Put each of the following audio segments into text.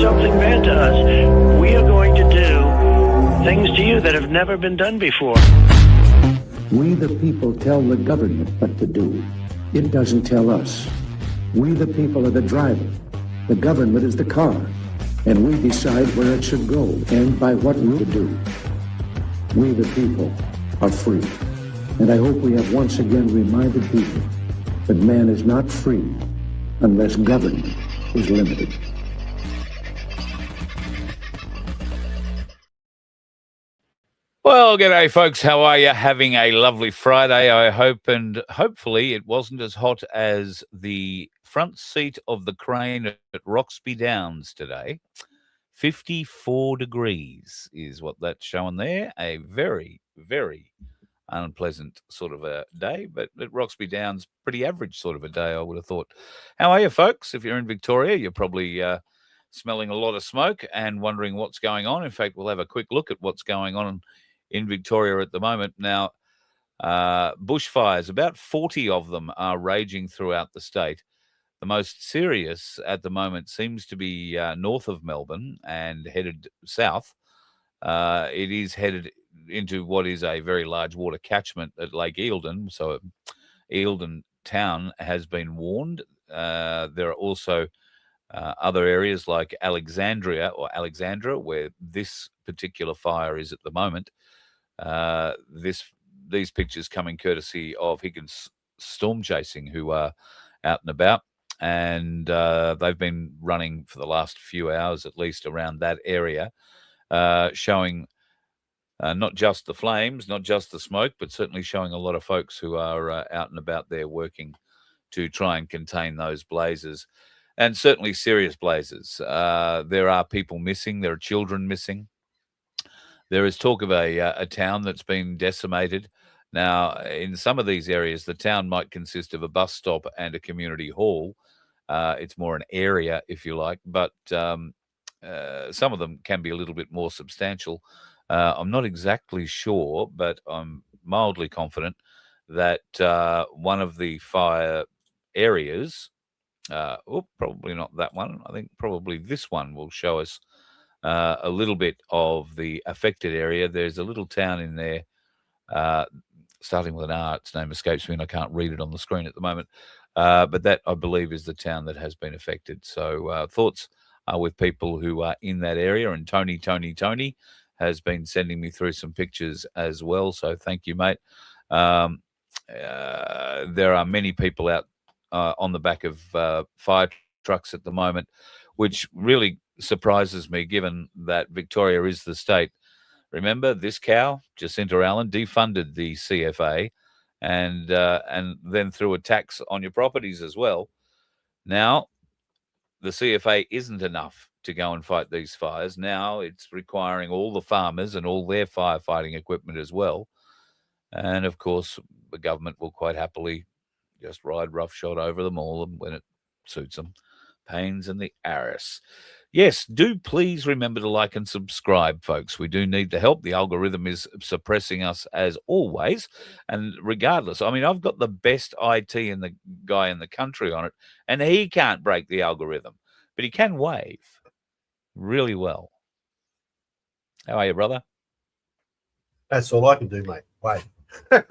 something bad to us, we are going to do things to you that have never been done before. We the people tell the government what to do. It doesn't tell us. We the people are the driver. The government is the car. And we decide where it should go and by what route to do. We the people are free. And I hope we have once again reminded people that man is not free unless government is limited. Well, g'day, folks. How are you? Having a lovely Friday, I hope, and hopefully it wasn't as hot as the front seat of the crane at Roxby Downs today. 54 degrees is what that's showing there. A very, very unpleasant sort of a day, but at Roxby Downs, pretty average sort of a day, I would have thought. How are you, folks? If you're in Victoria, you're probably smelling a lot of smoke and wondering what's going on. In fact, we'll have a quick look at what's going on in Victoria at the moment. Now, bushfires, about 40 of them are raging throughout the state. The most serious at the moment seems to be north of Melbourne and headed south. It is headed into what is a very large water catchment at Lake Eildon. So Eildon town has been warned. There are also other areas like Alexandra, where this particular fire is at the moment. These pictures coming courtesy of Higgins Storm Chasing, who are out and about, and they've been running for the last few hours at least around that area, showing not just the flames, not just the smoke, but certainly showing a lot of folks who are out and about there working to try and contain those blazes, and certainly serious blazes. There are people missing. There are children missing. There is talk of a town that's been decimated. Now, in some of these areas, the town might consist of a bus stop and a community hall. It's more an area, if you like, but some of them can be a little bit more substantial. I'm not exactly sure, but I'm mildly confident that one of the fire areas, probably not that one, I think probably this one will show us a little bit of the affected area. There's a little town in there, starting with an R. Its name escapes me, and I can't read it on the screen at the moment. But that, I believe, is the town that has been affected. So thoughts are with people who are in that area. And Tony has been sending me through some pictures as well. So thank you, mate. There are many people out on the back of fire trucks at the moment, which really surprises me, given that Victoria is the state. Remember, this cow, Jacinta Allen, defunded the CFA and then threw a tax on your properties as well. Now, the CFA isn't enough to go and fight these fires. Now it's requiring all the farmers and all their firefighting equipment as well. And, of course, the government will quite happily just ride roughshod over them all when it suits them. Pains in the arse. Yes, do please remember to like and subscribe, folks. We do need the help. The algorithm is suppressing us as always. And regardless, I mean, I've got the best IT and the guy in the country on it, and he can't break the algorithm, but he can wave really well. How are you, brother? That's all I can do, mate. Wave. Don't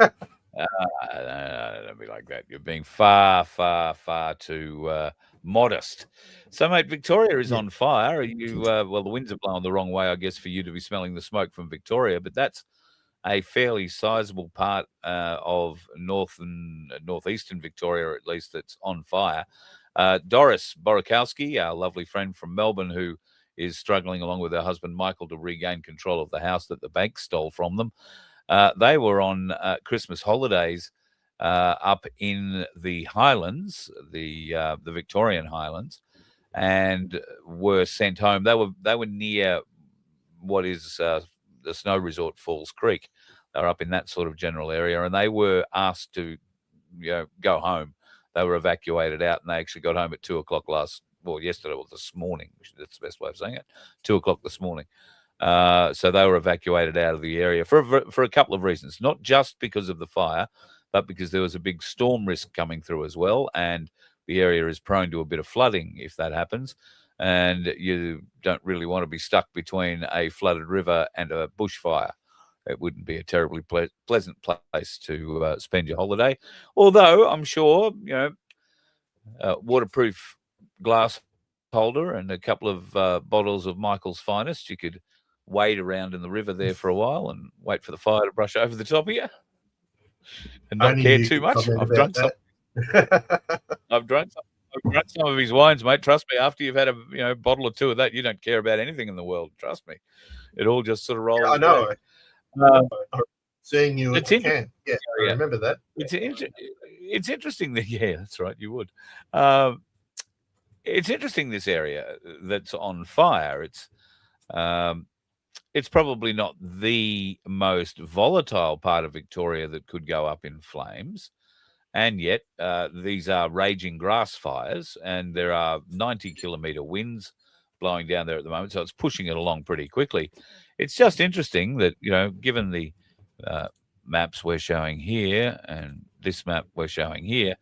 be like that. You're being far, far, far too modest. So, mate, Victoria is on fire. Are you? Well, the winds are blowing the wrong way, I guess, for you to be smelling the smoke from Victoria. But that's a fairly sizable part of north and northeastern Victoria, at least, that's on fire. Doris Borokowski, our lovely friend from Melbourne, who is struggling along with her husband Michael to regain control of the house that the bank stole from them. They were on Christmas holidays up in the Highlands, the Victorian Highlands, and were sent home. They were near what is the snow resort Falls Creek. They were up in that sort of general area, and they were asked to go home. They were evacuated out, and they actually got home at 2:00 yesterday or this morning. That's the best way of saying it. 2:00 this morning. So they were evacuated out of the area for a couple of reasons, not just because of the fire, but because there was a big storm risk coming through as well, and the area is prone to a bit of flooding if that happens. and you don't really want to be stuck between a flooded river and a bushfire. It wouldn't be a terribly pleasant place to spend your holiday. Although I'm sure, waterproof glass holder and a couple of bottles of Michael's Finest, you could wade around in the river there for a while and wait for the fire to brush over the top of you and not Only care you too can much. comment I've about drunk some. that. I've drunk some of his wines, mate. Trust me. After you've had a bottle or two of that, you don't care about anything in the world. Trust me. It all just sort of rolls. I know. Seeing you at It's the camp. Yeah, I remember that. It's interesting that that's right. You would. It's interesting, this area that's on fire. It's probably not the most volatile part of Victoria that could go up in flames. And yet these are raging grass fires, and there are 90-kilometre winds blowing down there at the moment. So it's pushing it along pretty quickly. It's just interesting that, given the maps we're showing here and this map we're showing here,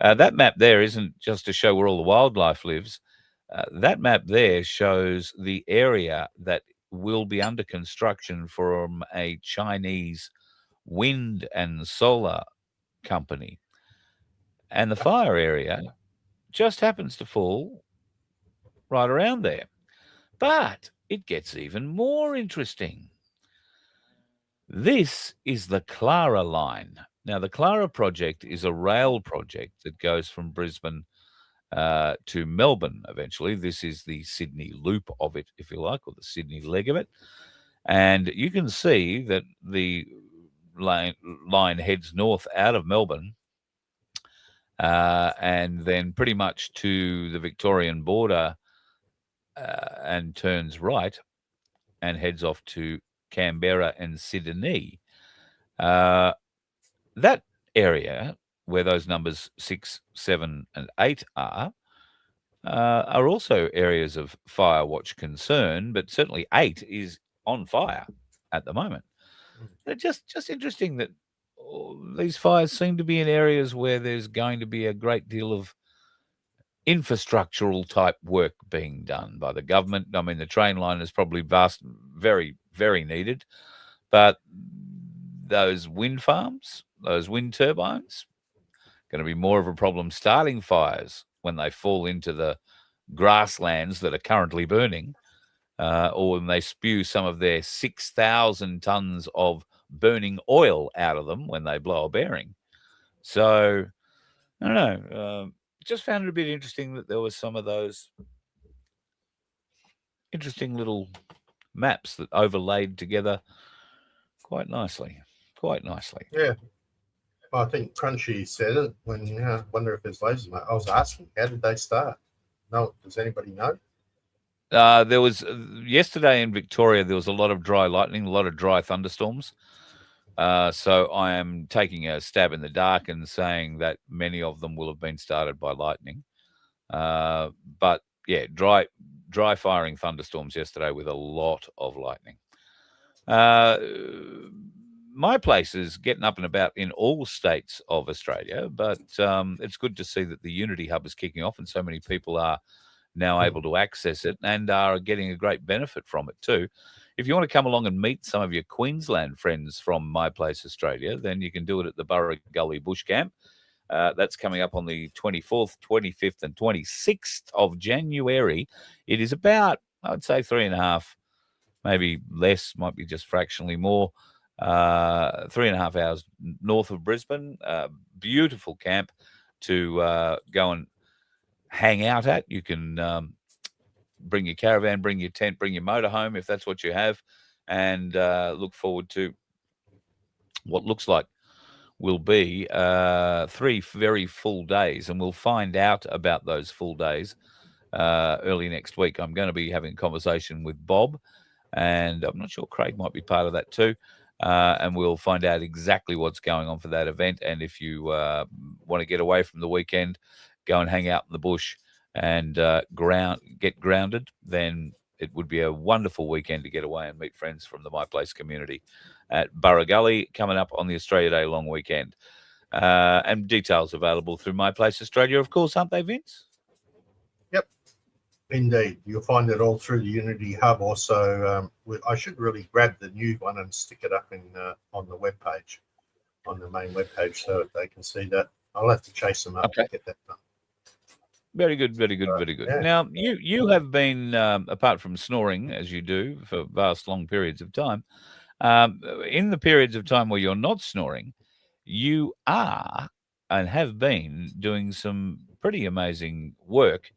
that map there isn't just to show where all the wildlife lives. That map there shows the area that will be under construction from a Chinese wind and solar company. And the fire area just happens to fall right around there. But it gets even more interesting. This is the Clara line. Now, the Clara project is a rail project that goes from Brisbane to Melbourne eventually. This is the Sydney loop of it, if you like, or the Sydney leg of it. And you can see that the line heads north out of Melbourne and then pretty much to the Victorian border and turns right and heads off to Canberra and Sydney. That area where those numbers 6, 7, and 8 are also areas of fire watch concern, but certainly 8 is on fire at the moment. They're just interesting that these fires seem to be in areas where there's going to be a great deal of infrastructural type work being done by the government. I mean, the train line is probably very, very needed, but those wind farms, those wind turbines, going to be more of a problem starting fires when they fall into the grasslands that are currently burning, or when they spew some of their 6,000 tons of burning oil out of them when they blow a bearing. So, I don't know. Just found it a bit interesting that there was some of those interesting little maps that overlaid together quite nicely. Yeah. I think Crunchy said it when I wonder if there's lasers, mate. I was asking, how did they start? No, does anybody know? There was yesterday in Victoria, there was a lot of dry lightning, a lot of dry thunderstorms. So I am taking a stab in the dark and saying that many of them will have been started by lightning. But yeah, dry firing thunderstorms yesterday with a lot of lightning. My place is getting up and about in all states of Australia, but it's good to see that the Unity Hub is kicking off and so many people are now able to access it and are getting a great benefit from it too. If you want to come along and meet some of your Queensland friends from My Place Australia, then you can do it at the Burra Gully Bush Camp. That's coming up on the 24th, 25th, and 26th of January. It is about, I'd say, 3.5, maybe less, might be just fractionally more, 3.5 hours north of Brisbane. Beautiful camp to go and hang out at. You can bring your caravan, bring your tent, bring your motorhome if that's what you have, and look forward to what looks like will be 3 very full days, and we'll find out about those full days early next week. I'm going to be having a conversation with Bob, and I'm not sure Craig might be part of that too, and we'll find out exactly what's going on for that event. And if you want to get away from the weekend, go and hang out in the bush and get grounded, then it would be a wonderful weekend to get away and meet friends from the My Place community at Burra Gully coming up on the Australia Day long weekend. And details available through My Place Australia, of course, aren't they, Vince? Yep. Indeed, you'll find it all through the Unity Hub. Also, I should really grab the new one and stick it up in on the web page, on the main web page, so that they can see that. I'll have to chase them up to get that done. Very good, very good, very good. Yeah. Now, you have been, apart from snoring, as you do for vast, long periods of time, in the periods of time where you're not snoring, you are and have been doing some pretty amazing work,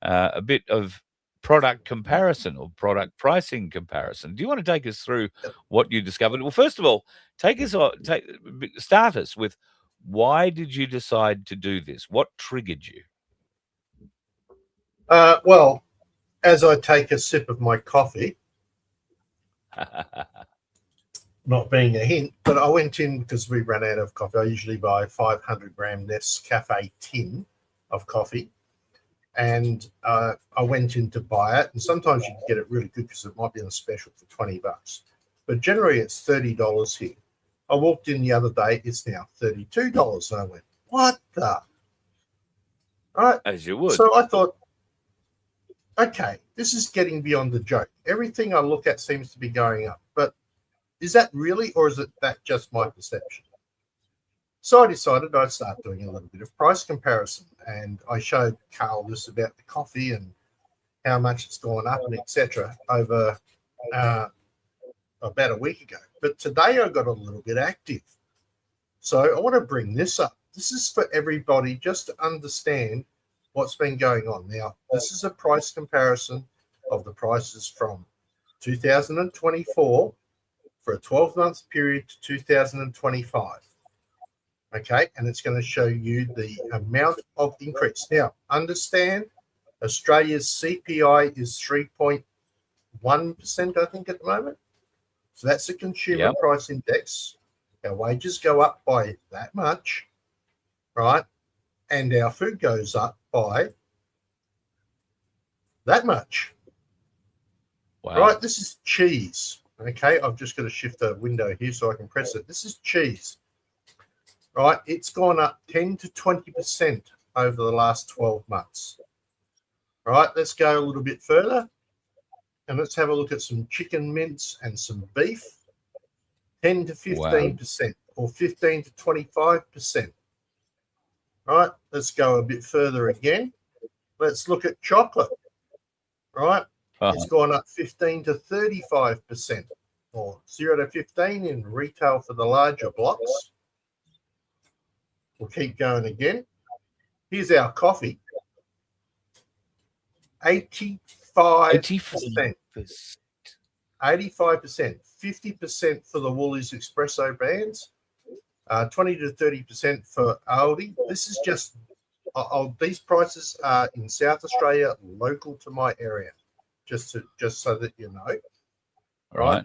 a bit of product comparison or product pricing comparison. Do you want to take us through what you discovered? Well, first of all, start us with, why did you decide to do this? What triggered you? Well, as I take a sip of my coffee, not being a hint, but I went in because we ran out of coffee. I usually buy 500-gram Nescafe tin of coffee, and I went in to buy it. And sometimes you can get it really good because it might be on a special for $20, but generally it's $30 here. I walked in the other day; it's now $32, and I went, "What the?" All right, As you would. So I thought, okay, this is getting beyond the joke. Everything I look at seems to be going up, but is that really, or is it that just my perception? So I decided I'd start doing a little bit of price comparison, and I showed Carl this about the coffee and how much it's gone up and etc. over about a week ago. But today I got a little bit active. So I want to bring this up. This is for everybody just to understand what's been going on. Now, this is a price comparison of the prices from 2024 for a 12-month period to 2025. Okay, and it's going to show you the amount of increase. Now, understand Australia's CPI is 3.1%, I think, at the moment. So that's the consumer price index. Our wages go up by that much, right? And our food goes up by that much. Wow. Right, this is cheese. Okay, I've just got to shift the window here so I can press it. This is cheese. Right, it's gone up 10 to 20% over the last 12 months. Right, let's go a little bit further and let's have a look at some chicken mince and some beef. 10 to 15% or 15 to 25%. Right, let's go a bit further again. Let's look at chocolate. Right, it's gone up 15 to 35%, or 0 to 15 in retail for the larger blocks. We'll keep going again. Here's our coffee. 85%. 85%. 50% for the Woolies Espresso brands. 20 to 30% for Aldi. This is just, these prices are in South Australia, local to my area, just so that you know. Right.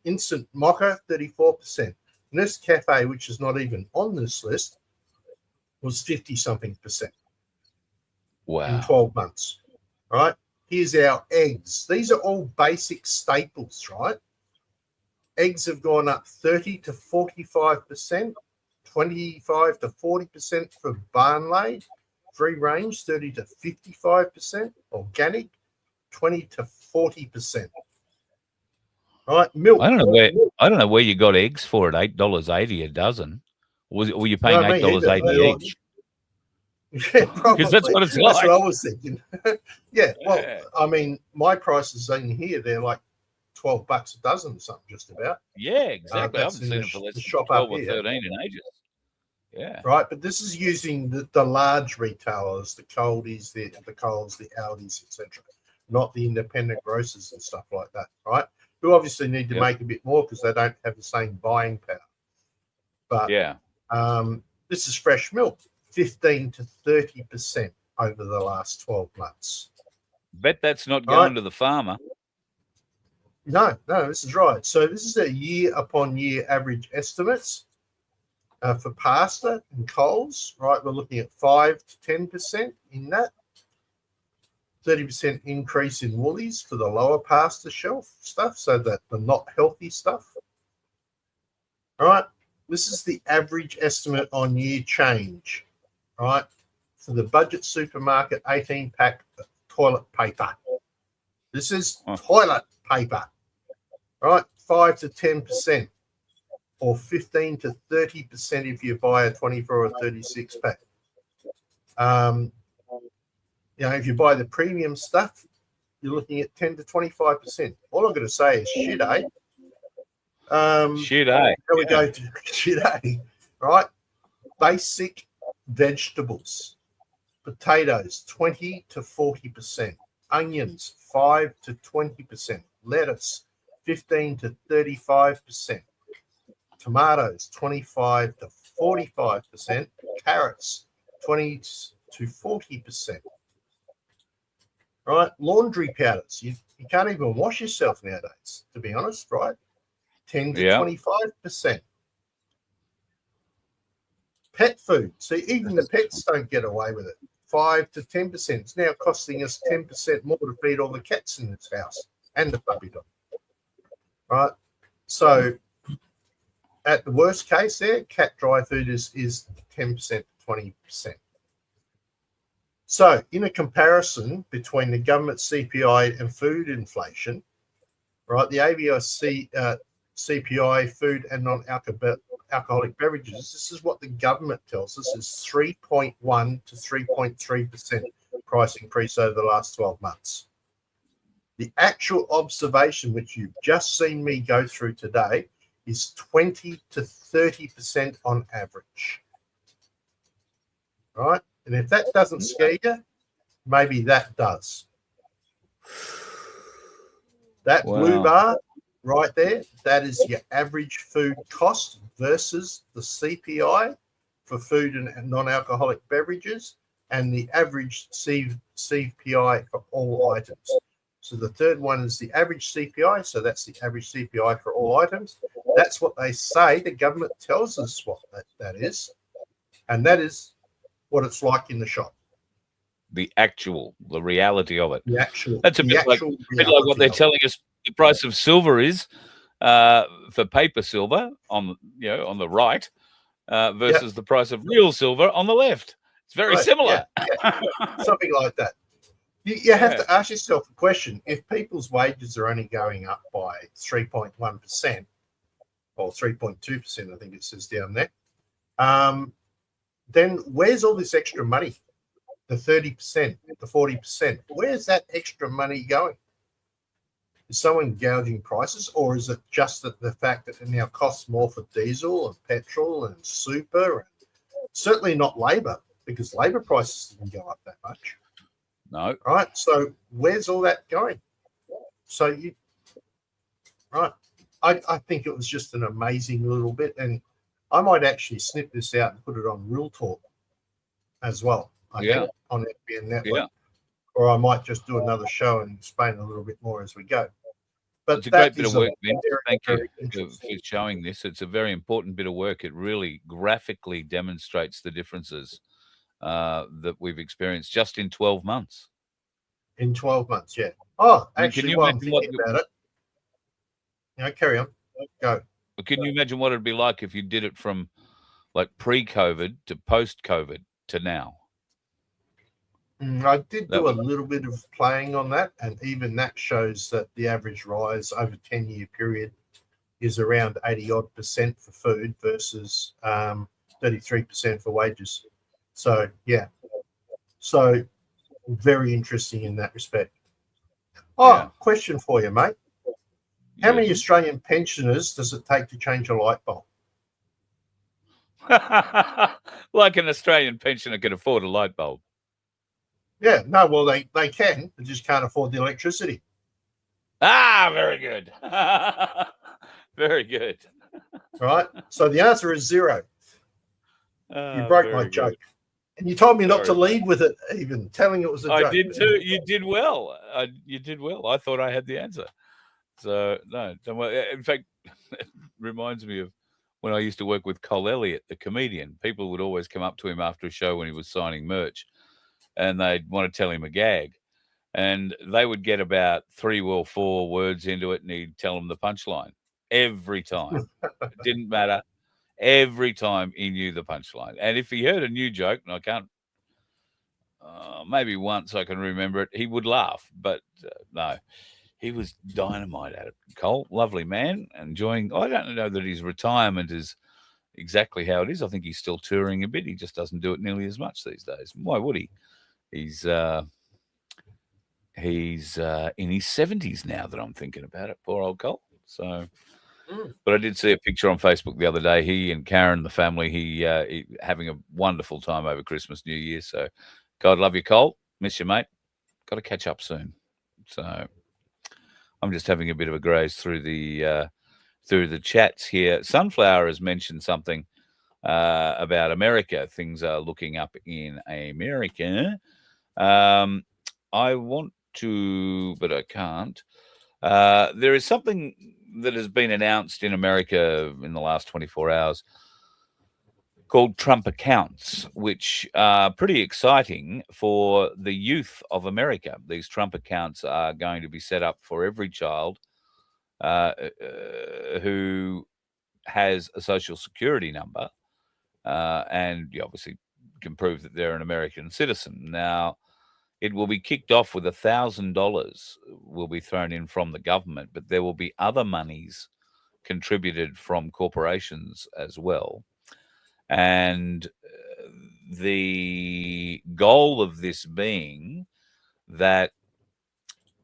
Instant mocha, 34%. Nescafe, which is not even on this list, was 50-something% in 12 months. Right? Here's our eggs. These are all basic staples, right? Eggs have gone up 30 to 45%, 25 to 40% for barn laid, free range, 30 to 55%, organic, 20 to 40%. Right, milk. I don't know where you got eggs for at $8.80 a dozen. Were you paying $8.80 each? Yeah, probably. Because that's what it's like. That's what I was thinking. Yeah, well, I mean, my prices in here, they're like $12 a dozen or something, just about. Yeah, exactly. I haven't seen it for less than 12 or 13 in ages. Yeah. Right, but this is using the large retailers, the Coldies, the Coles, the Aldis, etc., not the independent grocers and stuff like that, right? Who obviously need to make a bit more because they don't have the same buying power. But this is fresh milk, 15 to 30% over the last 12 months. Bet that's not going to the farmer. No, this is right. So this is a year-upon-year average estimates for pasta and Coles, right? We're looking at 5 to 10% in that. 30% increase in Woolies for the lower pasta shelf stuff, so that the not healthy stuff. All right, this is the average estimate on year change, right? For the budget supermarket 18-pack toilet paper. This is toilet paper, right? 5 to 10%, or 15 to 30% if you buy a 24 or 36 pack. If you buy the premium stuff, you're looking at 10 to 25%. All I'm going to say is shit, eh? Shit, eh? There we go to shit, eh? Right? Basic vegetables. Potatoes, 20 to 40%. Onions, 5 to 20%. Lettuce, 15 to 35%. Tomatoes, 25 to 45%. Carrots, 20 to 40%. Right? Laundry powders. You can't even wash yourself nowadays, to be honest, right? 10 to 25%. Pet food. See, even the pets don't get away with it. 5 to 10%. It's now costing us 10% more to feed all the cats in this house and the puppy dog. Right? So at the worst case there, cat dry food is 10% to 20%. So in a comparison between the government CPI and food inflation, right, the ABS CPI, food and non-alcoholic beverages, this is what the government tells us is 3.1 to 3.3% price increase over the last 12 months. The actual observation, which you've just seen me go through today, is 20 to 30% on average. Right? And if that doesn't scare you, maybe that does. That blue bar right there, that is your average food cost versus the CPI for food and non-alcoholic beverages, and the average CPI for all items. So the third one is the average CPI. So that's the average CPI for all items. That's what they say. The government tells us what that is. And that is what it's like in the shop. The reality of it. The actual. That's a bit like what they're telling us the price of silver is for paper silver on the right versus the price of real silver on the left. It's very similar. Yeah. Something like that. You have to ask yourself a question. If people's wages are only going up by 3.1% or 3.2%, I think it says down there, then where's all this extra money? The 30%, the 40%. Where's that extra money going? Is someone gouging prices, or is it just that the fact that it now costs more for diesel and petrol and super? And certainly not labour, because labour prices didn't go up that much. No. Right. So where's all that going? So I think it was just an amazing little bit, and I might actually snip this out and put it on Real Talk as well. I think, on FBN Network, or I might just do another show and explain a little bit more as we go. But it's a great bit of work, Vince. Thank you for showing this. It's a very important bit of work. It really graphically demonstrates the differences that we've experienced just in 12 months. In 12 months, yeah. Oh, actually, while I'm thinking about it, carry on. Go. But can you imagine what it'd be like if you did it from like pre-COVID to post-COVID to now? I did do a little bit of playing on that, and even that shows that the average rise over a 10-year period is around 80-odd% for food versus 33% for wages. So, yeah. So, very interesting in that respect. Question for you, mate. How many Australian pensioners does it take to change a light bulb? Like an Australian pensioner can afford a light bulb. Yeah, no, well, they can. They just can't afford the electricity. Ah, very good. Very good. Right? So the answer is 0. You broke my joke. And you told me not to lead with it, even telling it was a joke. I did too. You did well. You did well. I thought I had the answer. So, no, don't worry. In fact, it reminds me of when I used to work with Cole Elliott, the comedian. People would always come up to him after a show when he was signing merch, and they'd want to tell him a gag. And they would get about 3 or 4 words into it, and he'd tell them the punchline every time. It didn't matter. Every time he knew the punchline. And if he heard a new joke, and maybe once I can remember it, he would laugh, but no, he was dynamite at it. Cole, lovely man, enjoying. I don't know that his retirement is exactly how it is. I think he's still touring a bit. He just doesn't do it nearly as much these days. Why would he? He's in his 70s now that I'm thinking about it. Poor old Cole. So, but I did see a picture on Facebook the other day. He and Karen, the family, he having a wonderful time over Christmas, New Year. So, God love you, Cole. Miss you, mate. Got to catch up soon. So, I'm just having a bit of a graze through the chats here. Sunflower has mentioned something about America. Things are looking up in America. I want to, but I can't. There is something that has been announced in America in the last 24 hours called Trump accounts, which are pretty exciting for the youth of America. These Trump accounts are going to be set up for every child who has a social security number, and you obviously can prove that they're an American citizen. Now, it will be kicked off with $1,000 will be thrown in from the government, but there will be other monies contributed from corporations as well. And the goal of this being that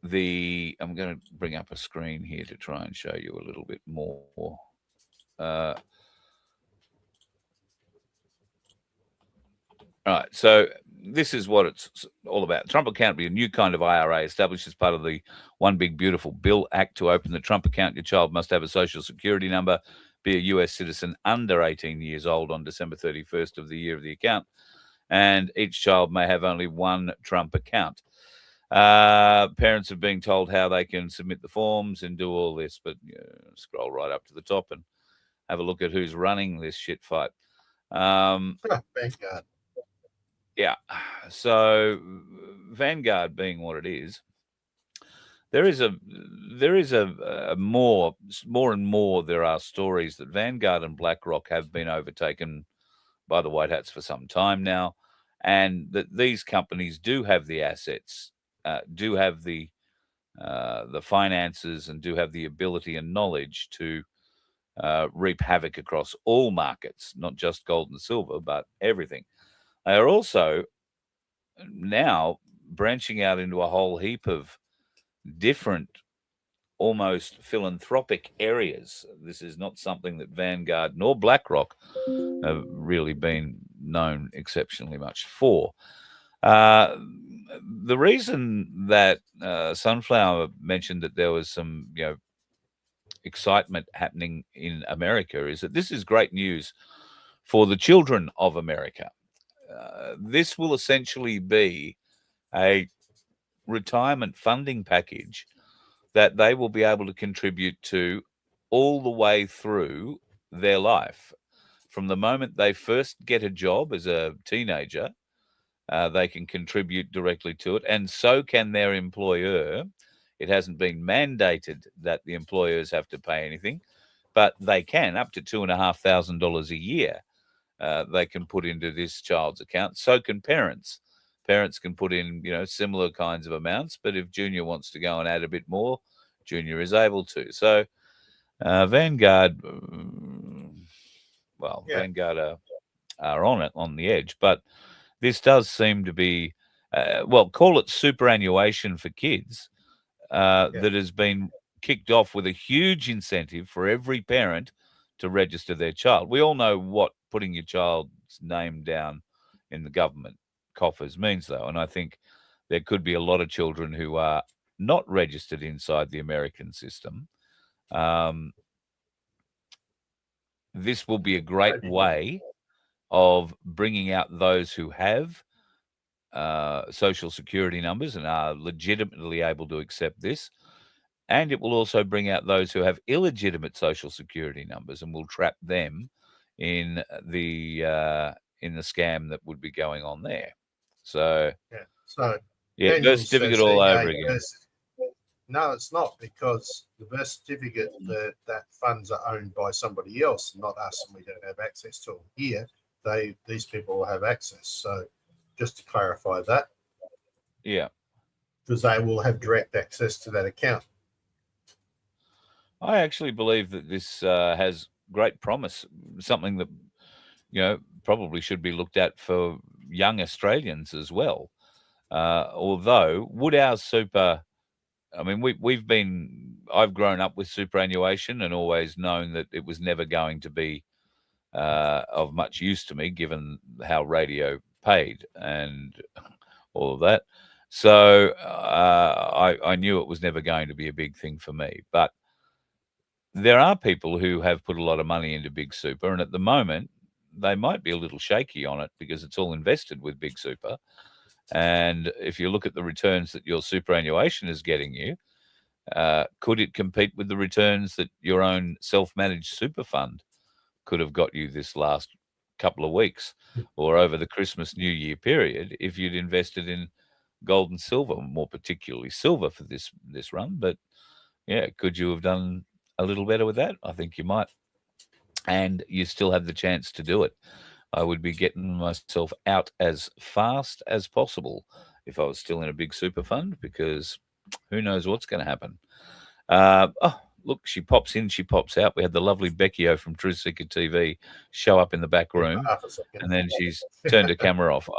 I'm going to bring up a screen here to try and show you a little bit more. All right, so this is what it's all about. Trump account will be a new kind of IRA established as part of the One Big Beautiful Bill Act. To open the Trump account, your child must have a social security number, be a U.S. citizen under 18 years old on December 31st of the year of the account, and each child may have only one Trump account. Parents are being told how they can submit the forms and do all this, but scroll right up to the top and have a look at who's running this shit fight. Vanguard. Yeah. So Vanguard being what it is, there is a more and more there are stories that Vanguard and BlackRock have been overtaken by the White Hats for some time now, and that these companies do have the assets, do have the finances, and do have the ability and knowledge to reap havoc across all markets, not just gold and silver, but everything. They are also now branching out into a whole heap of different, almost philanthropic areas. This is not something that Vanguard nor BlackRock have really been known exceptionally much for. The reason that Sunflower mentioned that there was some, excitement happening in America is that this is great news for the children of America. This will essentially be a retirement funding package that they will be able to contribute to all the way through their life. From the moment they first get a job as a teenager, they can contribute directly to it, and so can their employer. It hasn't been mandated that the employers have to pay anything, but they can, up to $2,500 a year. They can put into this child's account. So can parents. Parents can put in, similar kinds of amounts. But if Junior wants to go and add a bit more, Junior is able to. So Vanguard, Vanguard are on it, on the edge. But this does seem to be, call it superannuation for kids, that has been kicked off with a huge incentive for every parent to register their child. We all know what putting your child's name down in the government coffers means, though, and I think there could be a lot of children who are not registered inside the American system. This will be a great way of bringing out those who have social security numbers and are legitimately able to accept this. And it will also bring out those who have illegitimate social security numbers and will trap them in the scam that would be going on there. So birth certificate all over again. No, it's not, because the birth certificate, that funds are owned by somebody else, not us, and we don't have access to them. Here, these people will have access. So just to clarify that. Yeah. Because they will have direct access to that account. I actually believe that this has great promise, something that, probably should be looked at for young Australians as well. Although, would our super, I mean, I've grown up with superannuation and always known that it was never going to be of much use to me, given how radio paid and all of that. So I knew it was never going to be a big thing for me. But there are people who have put a lot of money into Big Super, and at the moment, they might be a little shaky on it because it's all invested with Big Super. And if you look at the returns that your superannuation is getting you, could it compete with the returns that your own self-managed super fund could have got you this last couple of weeks or over the Christmas New Year period if you'd invested in gold and silver, more particularly silver for this run? But yeah, could you have done a little better with that? I think you might. And you still have the chance to do it. I would be getting myself out as fast as possible if I was still in a big super fund, because who knows what's going to happen. Look, she pops in, she pops out. We had the lovely Becky-O from Truth Seeker TV show up in the back room, and then she's turned her camera off.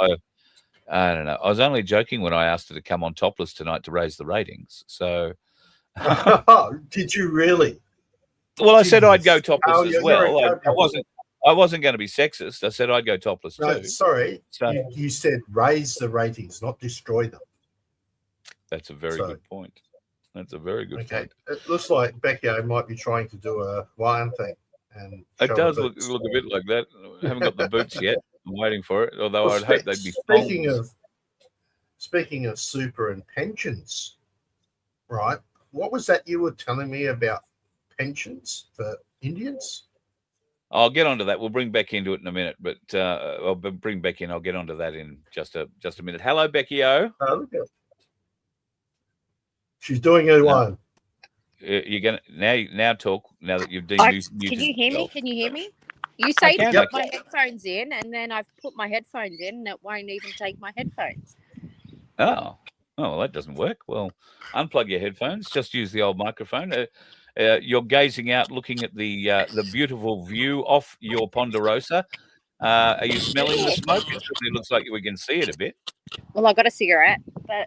I don't know. I was only joking when I asked her to come on topless tonight to raise the ratings. So, did you really? Well, I said I'd go topless as well. I wasn't going to be sexist. I said I'd go topless too. Sorry, so, you said raise the ratings, not destroy them. That's a very good point. That's a very good point. It looks like Becky-O might be trying to do a lion thing. And it does look a bit like that. I haven't got the boots yet. I'm waiting for it, although I'd hope they'd be Speaking of super and pensions, right? What was that you were telling me about pensions for Indians? I'll get onto that. We'll bring Becky into it in a minute, but I'll bring Becky in. I'll get onto that in just a minute. Hello, Becky-O. Oh, okay. She's doing her one. You're gonna now talk. Now that you've muted. Can you hear me? Can you hear me? You say to put my headphones in, and then I've put my headphones in, and it won't even take my headphones. Oh, well, that doesn't work. Well, unplug your headphones. Just use the old microphone. You're gazing out, looking at the beautiful view off your Ponderosa. Are you smelling the smoke? It certainly looks like we can see it a bit. Well, I got a cigarette, but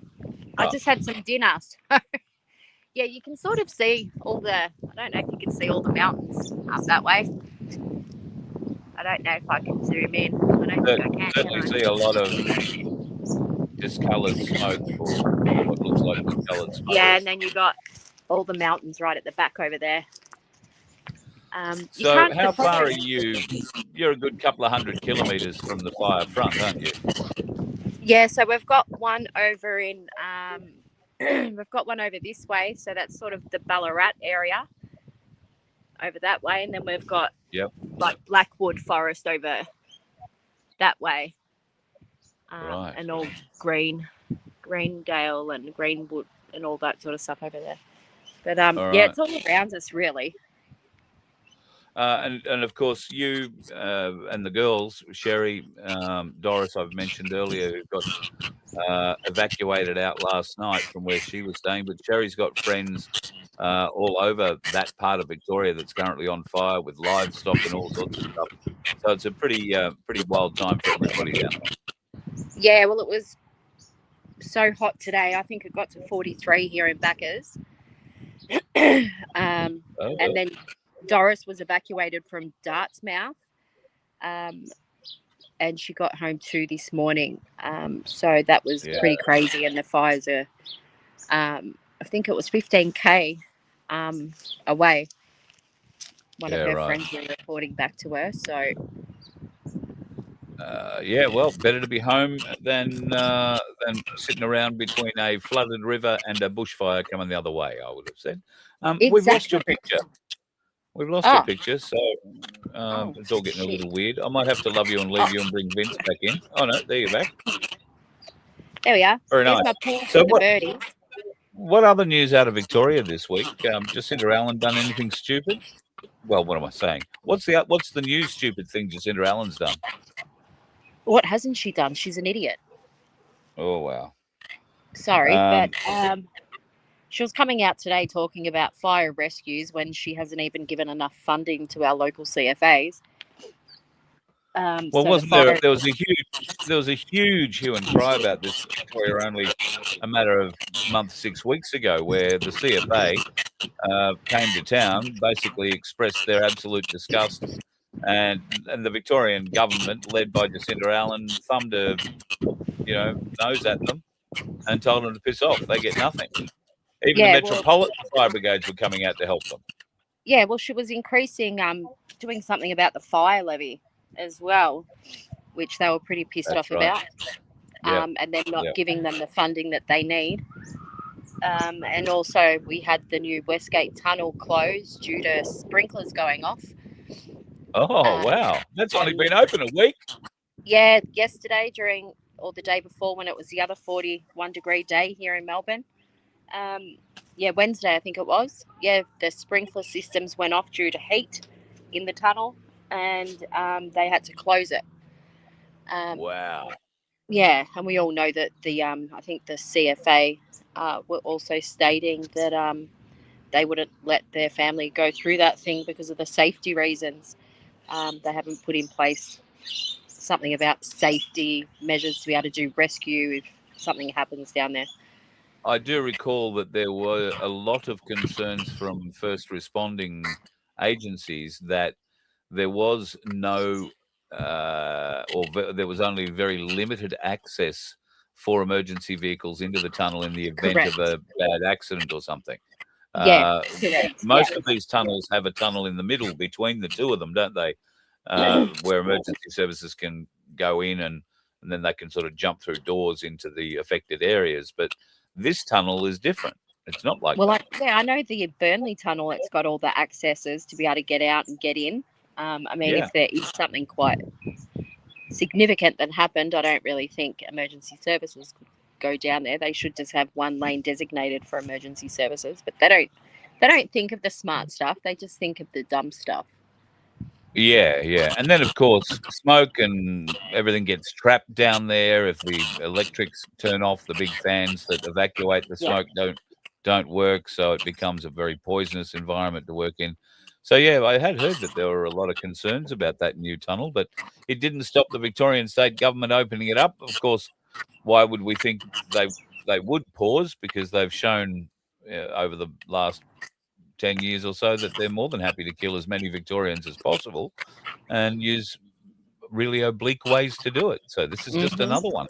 I just had some dinner. So yeah, you can sort of see all the. I don't know if you can see all the mountains up that way. I don't know if I can zoom in. I don't think I can. Certainly see a lot of discoloured smoke, or what looks like discoloured smoke. Yeah, and then you got all the mountains right at the back over there. So how far are you? You're a good couple of 100 kilometres from the fire front, aren't you? Yeah, so we've got one over in, we've got one over this way. So that's sort of the Ballarat area over that way. And then we've got like Blackwood Forest over that way. Right. And all Greendale and Greenwood and all that sort of stuff over there. But yeah, it's all around us really. And of course you and the girls, Sherry, Doris, I've mentioned earlier, who got evacuated out last night from where she was staying. But Sherry's got friends all over that part of Victoria that's currently on fire with livestock and all sorts of stuff. So it's a pretty wild time for everybody down there. Yeah, well, it was so hot today. I think it got to 43 here in Backers. And then Doris was evacuated from Dartmouth, and she got home too this morning. So that was pretty crazy. And the fires are, I think it was 15K away. One of her friends were reporting back to her. So. Well, better to be home than sitting around between a flooded river and a bushfire coming the other way, I would have said. Exactly. We've lost your picture. We've lost your picture, so it's all getting a little weird. I might have to love you and leave you and bring Vince back in. Oh, no, there you're back. There we are. Very nice. My pool for the birdies. What other news out of Victoria this week? Jacinda Allen done anything stupid? Well, what am I saying? What's the new stupid thing Jacinda Allen's done? What hasn't she done? She's an idiot. Oh, wow. Sorry, but she was coming out today talking about fire rescues when she hasn't even given enough funding to our local CFAs. Well, so wasn't there? There was a huge hue and cry about this, Victoria, only a matter of month, 6 weeks ago, where the CFA came to town, basically expressed their absolute disgust, and the Victorian government, led by Jacinda Allen, thumbed a nose at them and told them to piss off. They get nothing. Even the Yeah, well, Metropolitan Fire Brigades were coming out to help them. yeah, well, she was increasing, doing something about the fire levy as well, which they were pretty pissed That's off right. about. Yep. And then not Yep. giving them the funding that they need. And also we had the new Westgate Tunnel closed due to sprinklers going off. Oh, wow. That's only been open a week. Yeah, yesterday or the day before when it was the other 41-degree day here in Melbourne. Wednesday I think it was. Yeah, the sprinkler systems went off due to heat in the tunnel, and they had to close it. Wow. Yeah, and we all know that I think the CFA were also stating that they wouldn't let their family go through that thing because of the safety reasons. They haven't put in place something about safety measures to be able to do rescue if something happens down there. I do recall that there were a lot of concerns from first responding agencies that there was no there was only very limited access for emergency vehicles into the tunnel in the event Correct. of a bad accident or something. Yeah, correct. Most of these tunnels have a tunnel in the middle between the two of them, don't they? Where emergency services can go in and then they can sort of jump through doors into the affected areas. But this tunnel is different. It's not like that. I know the Burnley tunnel, it's got all the accesses to be able to get out and get in. If there is something quite significant that happened, I don't really think emergency services could go down there. They should just have one lane designated for emergency services, but they don't think of the smart stuff. They just think of the dumb stuff. Yeah. And then, of course, smoke and everything gets trapped down there. If the electrics turn off, the big fans that evacuate the smoke don't work, so it becomes a very poisonous environment to work in. So, yeah, I had heard that there were a lot of concerns about that new tunnel, but it didn't stop the Victorian state government opening it up. Of course, why would we think they would pause? Because they've shown over the last 10 years or so that they're more than happy to kill as many Victorians as possible and use really oblique ways to do it. So this is just another one.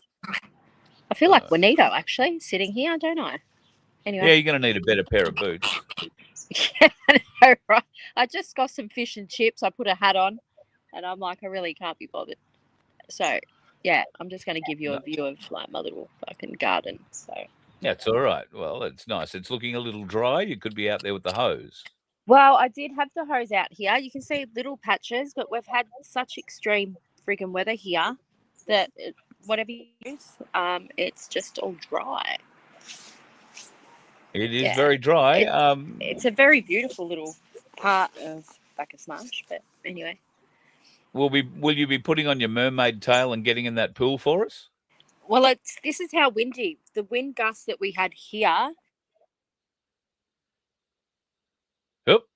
I feel like Juanito actually sitting here, don't I? Anyway. Yeah, you're going to need a better pair of boots. Yeah, I know, right? I just got some fish and chips. I put a hat on and I'm like, I really can't be bothered. So, yeah, I'm just going to give you a view of like my little fucking garden. So. That's all right. Well, it's nice. It's looking a little dry. You could be out there with the hose. Well, I did have the hose out here. You can see little patches, but we've had such extreme freaking weather here that whatever you use, it's just all dry. It is very dry. It's a very beautiful little part of Bacchus Marsh, but anyway. Will you be putting on your mermaid tail and getting in that pool for us? Well, this is how windy. The wind gusts that we had here. Oop,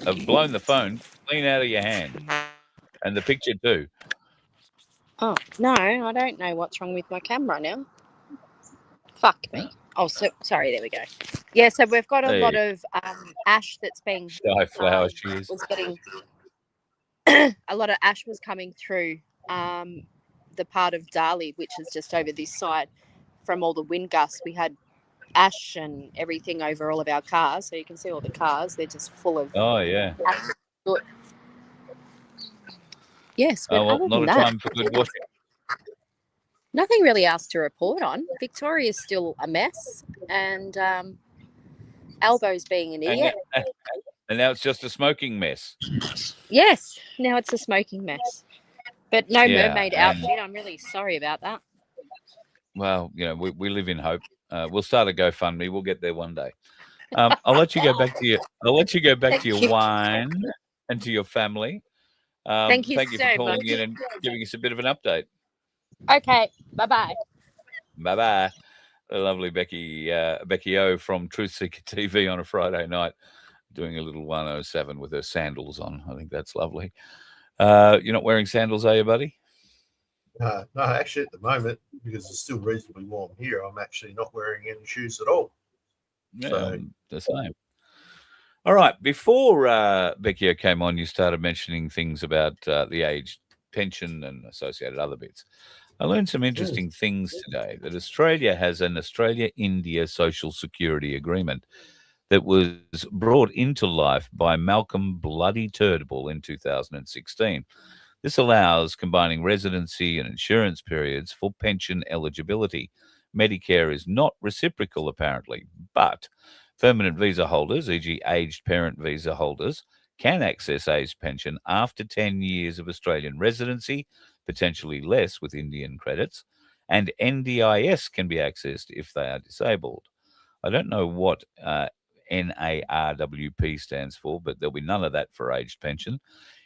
I've blown the phone clean out of your hand. And the picture too. Oh, no, I don't know what's wrong with my camera now. Fuck me. Oh, sorry, there we go. Yeah, so we've got a lot of ash that's being... Sky flower she is. Was getting... a lot of ash was coming through the part of Darley, which is just over this side. From all the wind gusts, we had ash and everything over all of our cars. So you can see all the cars, they're just full of ash. Yes, but other not than a that, time for good washing. nothing really else to report on. Victoria's still a mess, and Albo's being an idiot. And now it's just a smoking mess. Yes, now it's a smoking mess. But no mermaid outfit. I'm really sorry about that. Well, we live in hope. We'll start a GoFundMe. We'll get there one day. I'll let you go back to your wine and to your family. Thank you for calling in and giving us a bit of an update. Okay, bye-bye. Bye-bye. The lovely Becky O from Truth Seeker TV on a Friday night doing a little 107 with her sandals on. I think that's lovely. You're not wearing sandals, are you, buddy? No, actually, at the moment, because it's still reasonably warm here, I'm actually not wearing any shoes at all. Yeah, So- the same. All right. Before Becky came on, you started mentioning things about the age pension and associated other bits. I learned some interesting things today, that Australia has an Australia-India Social Security Agreement that was brought into life by Malcolm Bloody Turnbull in 2016. This allows combining residency and insurance periods for pension eligibility. Medicare is not reciprocal, apparently, but permanent visa holders, e.g. aged parent visa holders, can access aged pension after 10 years of Australian residency, potentially less with Indian credits, and NDIS can be accessed if they are disabled. I don't know what NARWP stands for, but there'll be none of that for aged pension.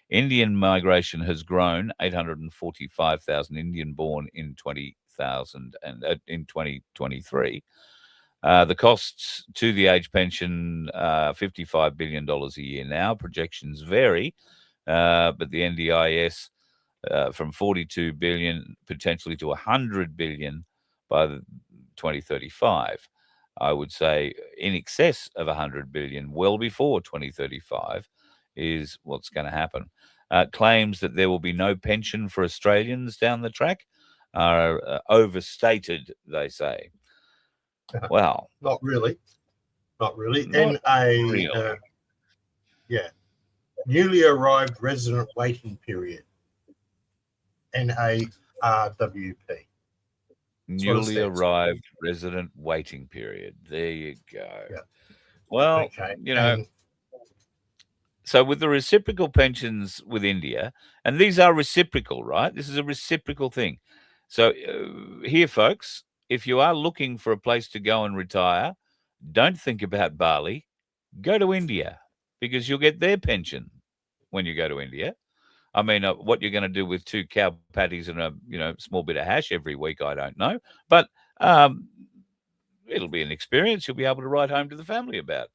Indian migration has grown, 845,000 Indian born in 20,000 and in 2023. The costs to the age pension, $55 billion a year now. Projections vary, but the NDIS from 42 billion potentially to 100 billion by 2035. I would say in excess of 100 billion well before 2035 is what's going to happen. Claims that there will be no pension for Australians down the track are overstated, they say. Well, not really. Not really. Newly arrived resident waiting period. NARWP. Newly arrived resident waiting period. There you go. Yeah. Well, okay. So with the reciprocal pensions with India, and these are reciprocal, right? This is a reciprocal thing. So here, folks, if you are looking for a place to go and retire, don't think about Bali. Go to India, because you'll get their pension when you go to India. I mean, what you're going to do with 2 cow patties and a small bit of hash every week, I don't know. But it'll be an experience you'll be able to write home to the family about.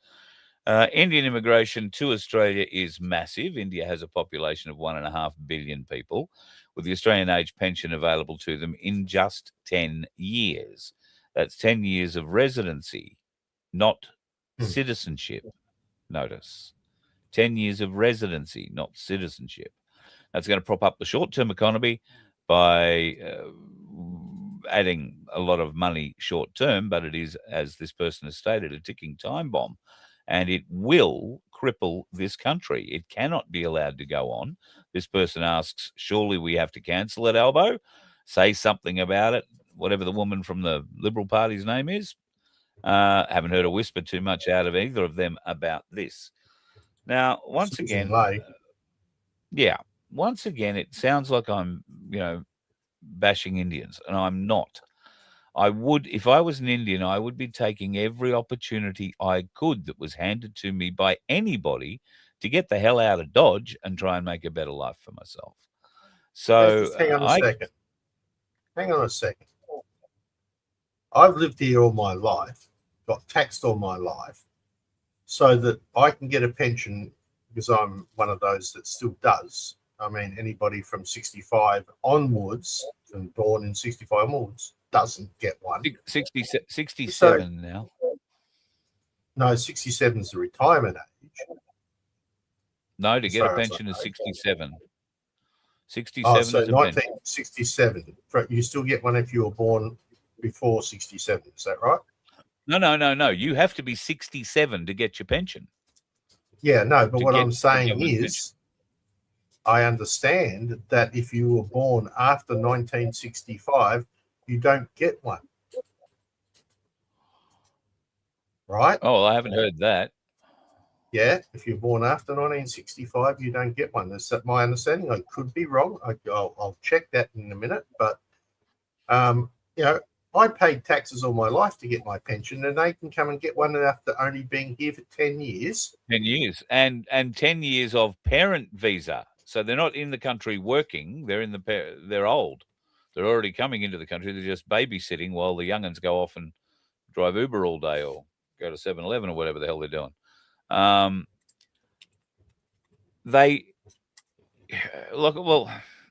Indian immigration to Australia is massive. India has a population of 1.5 billion people, with the Australian age pension available to them in just 10 years. That's 10 years of residency, not citizenship. Notice. 10 years of residency, not citizenship. That's going to prop up the short-term economy by adding a lot of money short-term, but it is, as this person has stated, a ticking time bomb, and it will cripple this country. It cannot be allowed to go on. This person asks, surely we have to cancel it, Albo? Say something about it, whatever the woman from the Liberal Party's name is. Haven't heard a whisper too much out of either of them about this. Now, once again, it sounds like I'm, bashing Indians, and I'm not. I would, if I was an Indian, I would be taking every opportunity I could that was handed to me by anybody to get the hell out of Dodge and try and make a better life for myself. So hang on a second. I've lived here all my life, got taxed all my life, so that I can get a pension, because I'm one of those that still does. I mean, anybody from 65 onwards, and born in 65 onwards, doesn't get one. 67 now. No, 67 is the retirement age. No, to get a pension is 67. 67 so is a 1967. You still get one if you were born before 67. Is that right? No. You have to be 67 to get your pension. Yeah, no, but what I'm saying is, I understand that if you were born after 1965, you don't get one. Right? Oh, well, I haven't heard that. Yeah, if you're born after 1965, you don't get one. That's my understanding. I could be wrong. I'll check that in a minute. But, I paid taxes all my life to get my pension, and they can come and get one after only being here for 10 years. 10 years. And 10 years of parent visa. So they're not in the country working. They're they're old. They're already coming into the country. They're just babysitting while the young'uns go off and drive Uber all day or go to 7-Eleven or whatever the hell they're doing.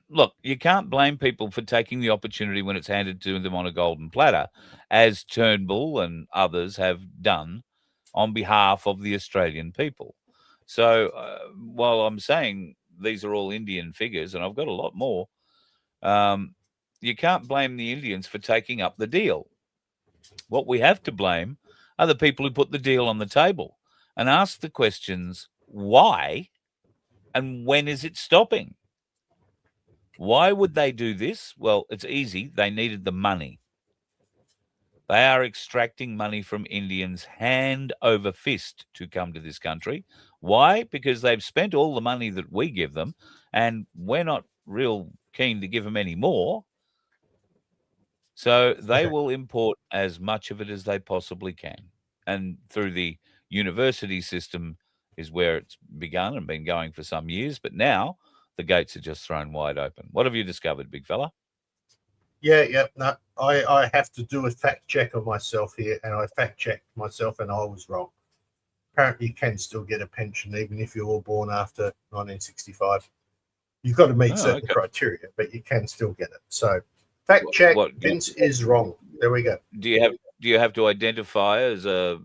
Look, you can't blame people for taking the opportunity when it's handed to them on a golden platter, as Turnbull and others have done on behalf of the Australian people. So while I'm saying these are all Indian figures, and I've got a lot more, you can't blame the Indians for taking up the deal. What we have to blame are the people who put the deal on the table and ask the questions, why and when is it stopping? Why would they do this? Well, it's easy. They needed the money. They are extracting money from Indians hand over fist to come to this country. Why? Because they've spent all the money that we give them, and we're not real keen to give them any more. So they will import as much of it as they possibly can. And through the university system is where it's begun and been going for some years. But now the gates are just thrown wide open. What have you discovered, big fella? Yeah. No, I have to do a fact check on myself here, and I fact checked myself, and I was wrong. Apparently, you can still get a pension even if you were born after 1965. You've got to meet certain criteria, but you can still get it. So, fact check. Vince is wrong. There we go. Do you have to identify as a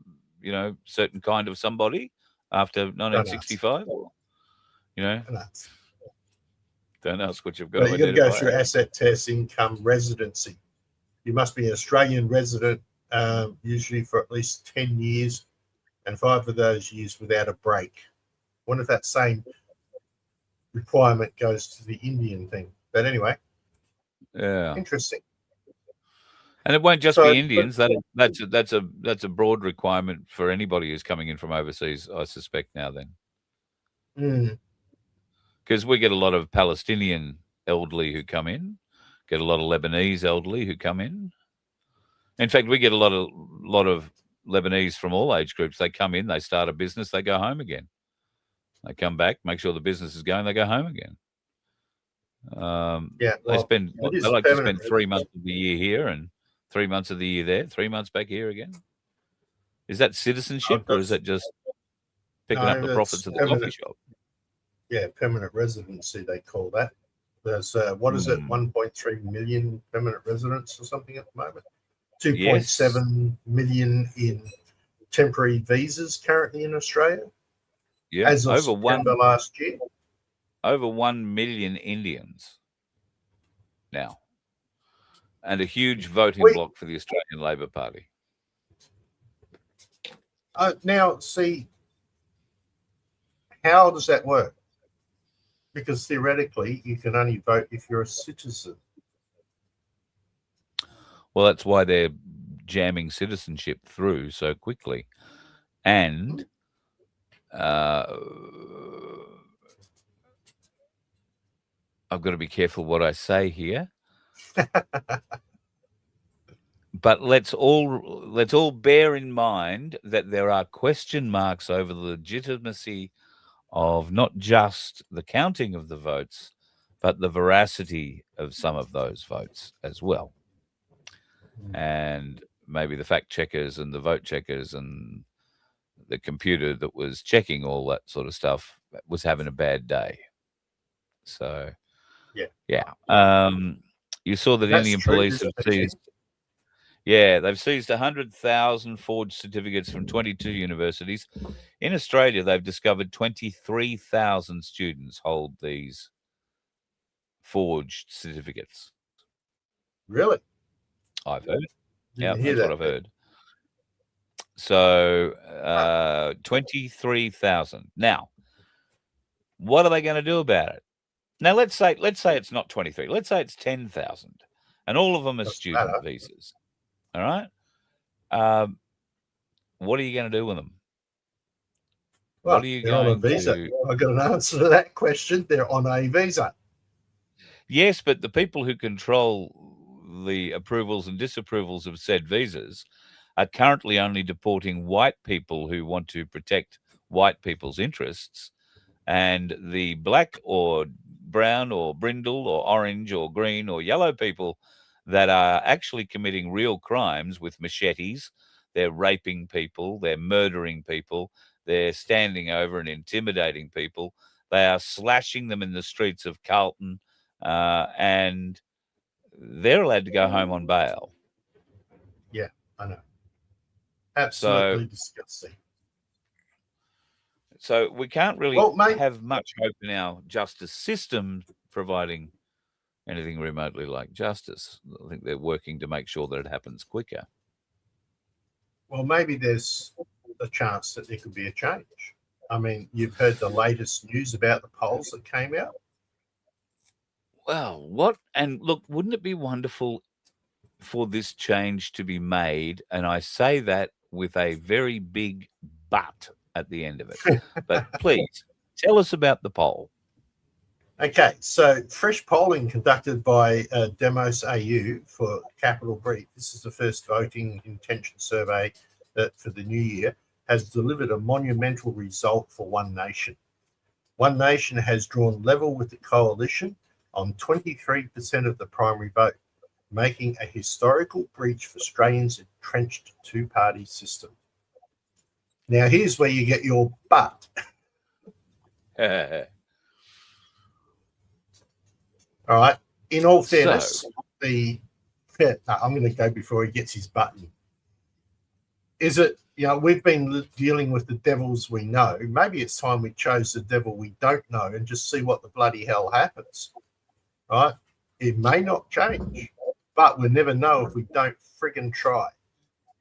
certain kind of somebody after 1965? Don't ask what you've got. You've got to go through asset test, income, residency. You must be an Australian resident, usually for at least 10 years, and 5 of those years without a break. I wonder if that same requirement goes to the Indian thing. But anyway, yeah, interesting. And it won't just be Indians. That's a broad requirement for anybody who's coming in from overseas, I suspect now. Then. Because we get a lot of Palestinian elderly who come in, get a lot of Lebanese elderly who come in. In fact, we get a lot of Lebanese from all age groups. They come in, they start a business, they go home again. They come back, make sure the business is going, they go home again. They like to spend 3 months of the year here and 3 months of the year there, 3 months back here again. Is that citizenship, or is that just picking up the profits of the coffee shop? Yeah, permanent residency, they call that. There's, 1.3 million permanent residents or something at the moment. 2.7 million in temporary visas currently in Australia. Yeah, as of September last year. Over 1 million Indians now. And a huge voting bloc for the Australian Labor Party. Now, see, how does that work? Because theoretically, you can only vote if you're a citizen. Well, that's why they're jamming citizenship through so quickly. And I've got to be careful what I say here. But let's all bear in mind that there are question marks over the legitimacy of not just the counting of the votes, but the veracity of some of those votes as well. And maybe the fact checkers and the vote checkers and the computer that was checking all that sort of stuff was having a bad day. So, yeah. You saw that Indian police have seized. Yeah, they've seized 100,000 forged certificates from 22 universities. In Australia, they've discovered 23,000 students hold these forged certificates. Really? I've heard. Yeah, that's what I've heard. So 23,000. Now, what are they going to do about it? Now, let's say it's not 23. Let's say it's 10,000, and all of them are student visas. All right. What are you going to do with them? Well, what are you they're on a visa. I've got an answer to that question. They're on a visa. Yes, but the people who control the approvals and disapprovals of said visas are currently only deporting white people who want to protect white people's interests, and the black or brown or brindle or orange or green or yellow people that are actually committing real crimes with machetes. They're raping people. They're murdering people. They're standing over and intimidating people. They are slashing them in the streets of Carlton, and they're allowed to go home on bail. Yeah, I know. Absolutely disgusting. So we can't really have much hope in our justice system providing anything remotely like justice. I think they're working to make sure that it happens quicker. Well, maybe there's a chance that there could be a change. I mean, you've heard the latest news about the polls that came out. Well, what? And look, wouldn't it be wonderful for this change to be made? And I say that with a very big but at the end of it. But please tell us about the poll. Okay, so fresh polling conducted by Demos AU for Capital Brief. This is the first voting intention survey for the new year, has delivered a monumental result for One Nation. One Nation has drawn level with the coalition on 23% of the primary vote, making a historical breach for Australians' entrenched two-party system. Now, here's where you get your but. All right. In all fairness, I'm going to go before he gets his button. Is it, we've been dealing with the devils we know. Maybe it's time we chose the devil we don't know and just see what the bloody hell happens. All right. It may not change, but we'll never know if we don't friggin' try.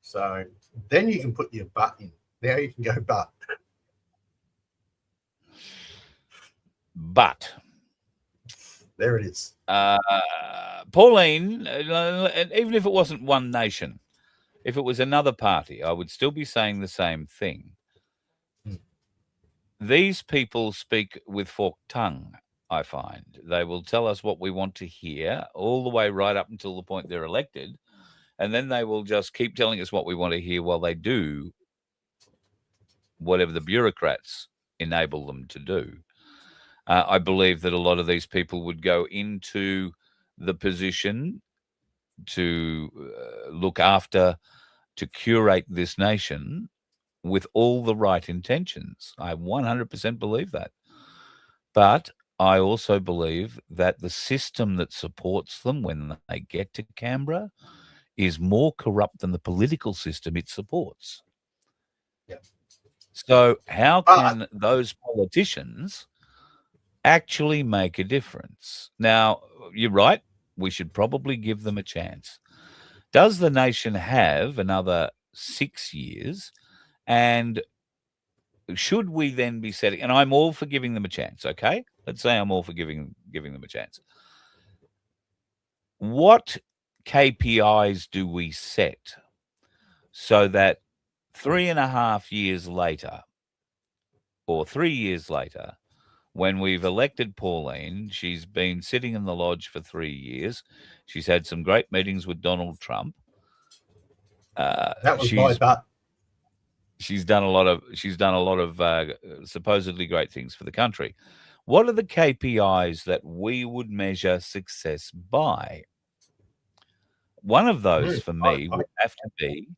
So then you can put your butt in. Now you can go but. But. There it is. Pauline, even if it wasn't One Nation, if it was another party, I would still be saying the same thing. These people speak with forked tongue, I find. They will tell us what we want to hear all the way right up until the point they're elected. And then they will just keep telling us what we want to hear while they do whatever the bureaucrats enable them to do. I believe that a lot of these people would go into the position to look after, to curate this nation with all the right intentions. I 100% believe that. But I also believe that the system that supports them when they get to Canberra is more corrupt than the political system it supports. Yep. So how can those politicians actually make a difference? Now, you're right. We should probably give them a chance. Does the nation have another 6 years? And should we then be setting, and I'm all for giving them a chance, okay? Let's say I'm all for giving them a chance. What KPIs do we set so that 3.5 years later or 3 years later, when we've elected Pauline, she's been sitting in the lodge for 3 years. She's had some great meetings with Donald Trump. That was my butt. She's done a lot of supposedly great things for the country. What are the KPIs that we would measure success by? One of those for me would have to be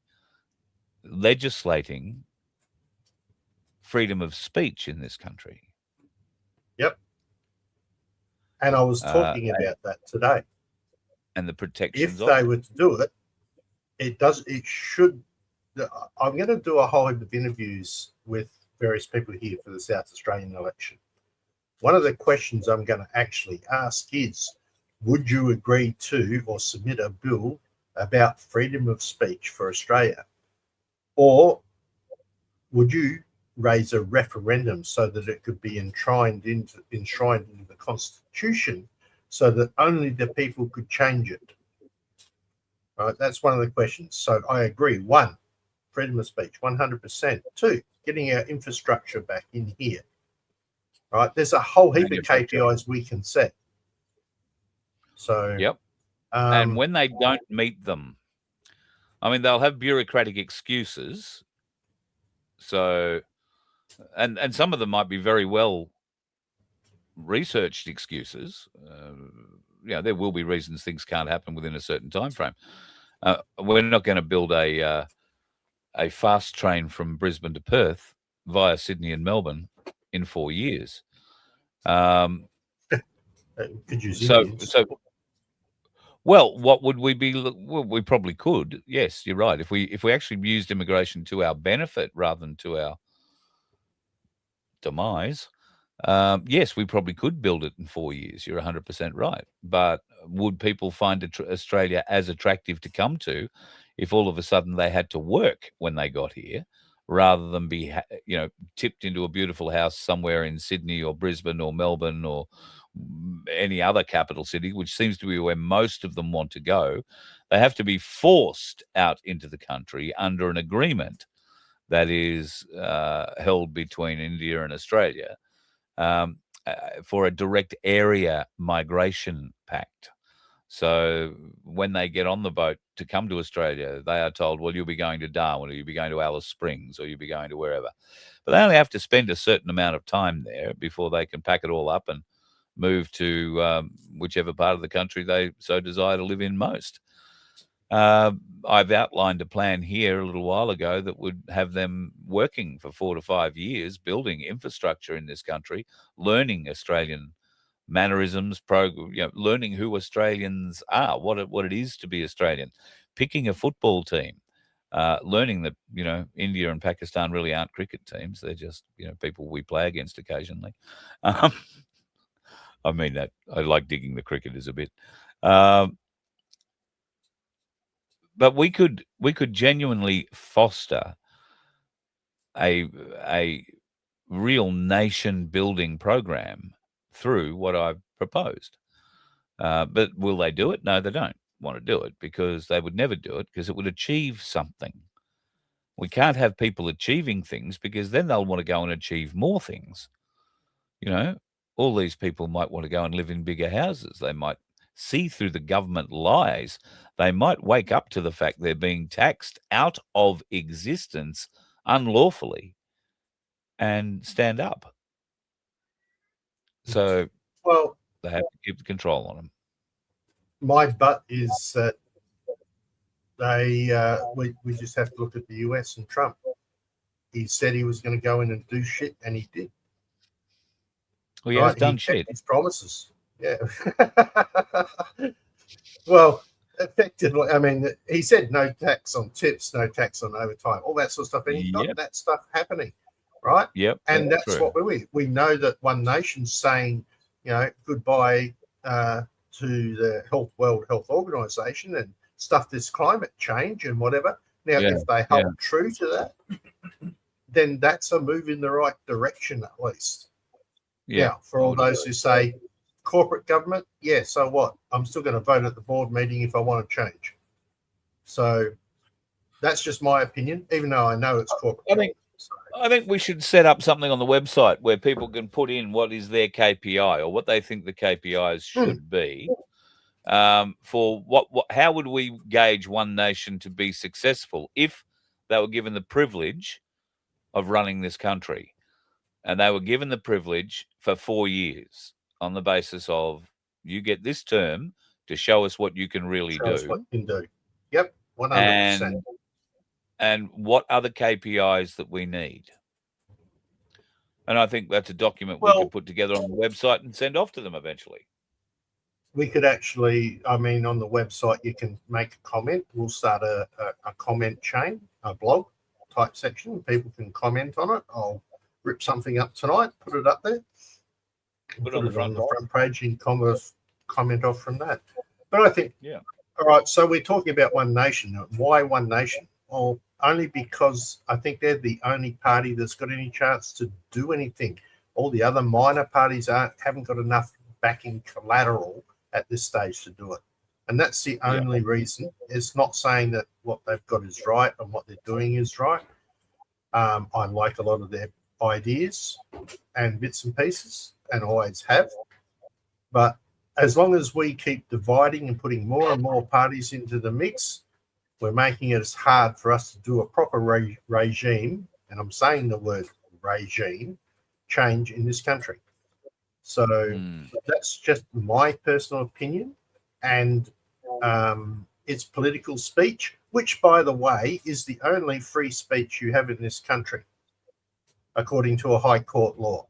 legislating freedom of speech in this country. Yep. And I was talking about that today. And the protections. If they were to do it, it should. I'm going to do a whole heap of interviews with various people here for the South Australian election. One of the questions I'm going to actually ask is, would you agree to or submit a bill about freedom of speech for Australia? Or would you raise a referendum so that it could be enshrined into the Constitution so that only the people could change it? Right, that's one of the questions. So I agree. 1, freedom of speech, 100%. 2, getting our infrastructure back in here. Right, there's a whole heap of KPIs we can set. So yep. And when they don't meet them, I mean, they'll have bureaucratic excuses. So, and some of them might be very well researched excuses. There will be reasons things can't happen within a certain time frame. We're not going to build a fast train from Brisbane to Perth via Sydney and Melbourne in 4 years. Could use Indians. Well, what would we be? Well, we probably could. Yes, you're right. If we actually used immigration to our benefit rather than to our demise, yes, we probably could build it in 4 years. You're 100% right. But would people find Australia as attractive to come to if all of a sudden they had to work when they got here, rather than be tipped into a beautiful house somewhere in Sydney or Brisbane or Melbourne or any other capital city, which seems to be where most of them want to go? They have to be forced out into the country under an agreement that is held between India and Australia for a direct area migration pact. So when they get on the boat to come to Australia, they are told, well, you'll be going to Darwin, or you'll be going to Alice Springs, or you'll be going to wherever. But they only have to spend a certain amount of time there before they can pack it all up and move to whichever part of the country they so desire to live in most. I've outlined a plan here a little while ago that would have them working for 4 to 5 years, building infrastructure in this country, learning Australian mannerisms, learning who Australians are, what it is to be Australian, picking a football team, learning that India and Pakistan really aren't cricket teams; they're just people we play against occasionally. I mean that I like digging the cricketers a bit. But we could genuinely foster a real nation building program through what I've proposed. But will they do it? No, they don't want to do it, because they would never do it, because it would achieve something. We can't have people achieving things, because then they'll want to go and achieve more things. All these people might want to go and live in bigger houses. They might see through the government lies. They might wake up to the fact they're being taxed out of existence unlawfully and stand up. So, well, they have to keep the control on them. My butt is that we just have to look at the US and Trump. He said he was going to go in and do shit, and he did. Well, he has done shit. His promises. Yeah. Well, effectively, I mean, he said no tax on tips, no tax on overtime, all that sort of stuff. And he's got that stuff happening, right? Yep. And that's true. What we know that One Nation's saying, goodbye to the World Health Organization and stuff, this climate change and whatever. Now, if they hold true to that, then that's a move in the right direction, at least. Yeah. Now, for all those who say corporate government, so what? I'm still going to vote at the board meeting if I want to change. So that's just my opinion, even though I know it's corporate. I think we should set up something on the website where people can put in what is their KPI or what they think the KPIs should be. For how would we gauge One Nation to be successful if they were given the privilege of running this country, and they were given the privilege for 4 years on the basis of, you get this term to show us what you can really do. What you can do. Yep, 100%. And what other KPIs that we need. And I think that's a document we could put together on the website and send off to them eventually. We could actually, on the website, you can make a comment. We'll start a comment chain, a blog type section. People can comment on it. I'll rip something up tonight, put it up there. Put it on the front page and comment off from that. But I think, all right, so we're talking about One Nation. Why One Nation? Well, only because I think they're the only party that's got any chance to do anything. All the other minor parties haven't got enough backing collateral at this stage to do it. And that's the only reason. It's not saying that what they've got is right and what they're doing is right. I like a lot of their ideas and bits and pieces, and always have. But as long as we keep dividing and putting more and more parties into the mix, we're making it as hard for us to do a proper regime, and I'm saying the word regime, change in this country. So that's just my personal opinion, and it's political speech, which, by the way, is the only free speech you have in this country, according to a high court law.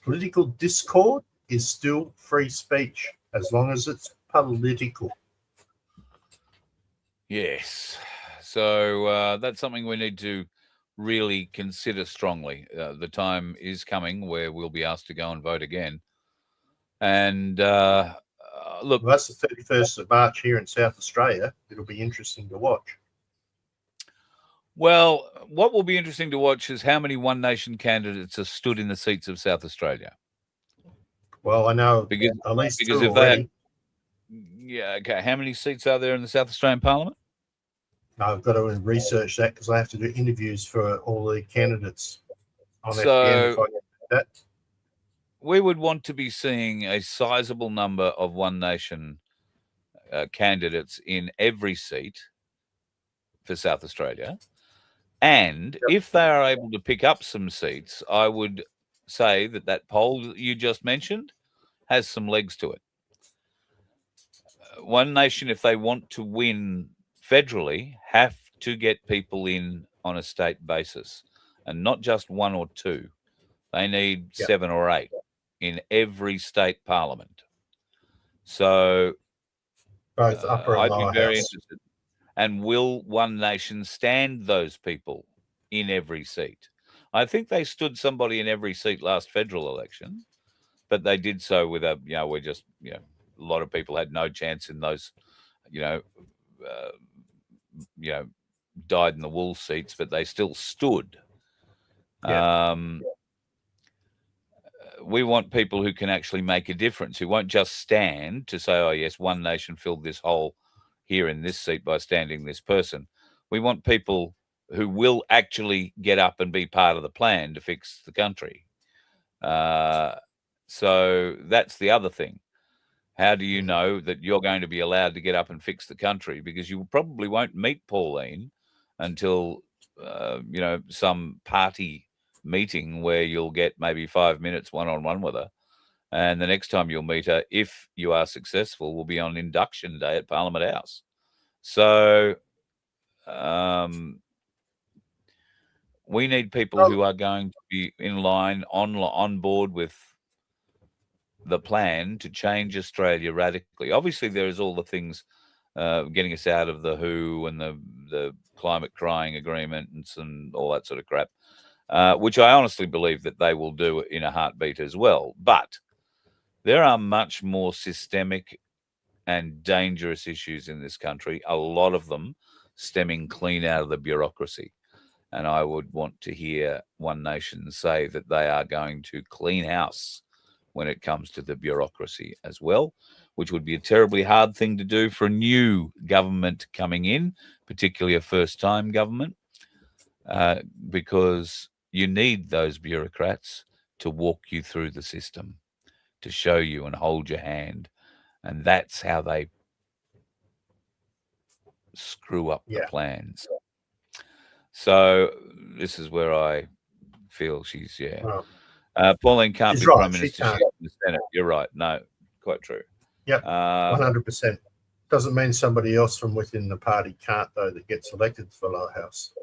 Political discord is still free speech as long as it's political. Yes. So that's something we need to really consider strongly. The time is coming where we'll be asked to go and vote again. And look, Well, that's the 31st of March here in South Australia. It'll be interesting to watch. well, what will be interesting to watch is how many One Nation candidates are stood in the seats of South Australia. Well, I know Because at least because two if they already. yeah, okay, how many seats are there in the South Australian Parliament? I've got to research that because I have to do interviews for all the candidates on So- FBN if I get that. We would want to be seeing a sizable number of One Nation candidates in every seat for South Australia. And if they are able to pick up some seats, I would say that that poll that you just mentioned has some legs to it. One Nation, if they want to win federally, have to get people in on a state basis, and not just one or two. They need 7 or 8 in every state parliament. So Both upper and I'd lower be very house. interested. And will One Nation stand those people in every seat? I think they stood somebody in every seat last federal election, but they did so with a, we're just, a lot of people had no chance in those, dyed in the wool seats, but they still stood. We want people who can actually make a difference, who won't just stand to say, oh, yes, One Nation filled this hole here in this seat by standing this person. We want people who will actually get up and be part of the plan to fix the country. So that's the other thing. How do you know that you're going to be allowed to get up and fix the country? Because you probably won't meet Pauline until, some party meeting where you'll get maybe 5 minutes one-on-one with her. And the next time you'll meet her, if you are successful, will be on induction day at Parliament House. So we need people who are going to be in line, on board with the plan to change Australia radically. Obviously, there is all the things getting us out of the WHO and the climate crying agreements and all that sort of crap, which I honestly believe that they will do in a heartbeat as well. But there are much more systemic and dangerous issues in this country, a lot of them stemming clean out of the bureaucracy. And I would want to hear One Nation say that they are going to clean house when it comes to the bureaucracy as well, which would be a terribly hard thing to do for a new government coming in, particularly a first-time government, because you need those bureaucrats to walk you through the system, to show you and hold your hand. And that's how they screw up the plans. So this is where I feel she's, Pauline can't She's be right, Prime she Minister. can't. She's in the Senate. You're right. No, quite true. Yep, 100%. Doesn't mean somebody else from within the party can't, though, that gets elected for lower house.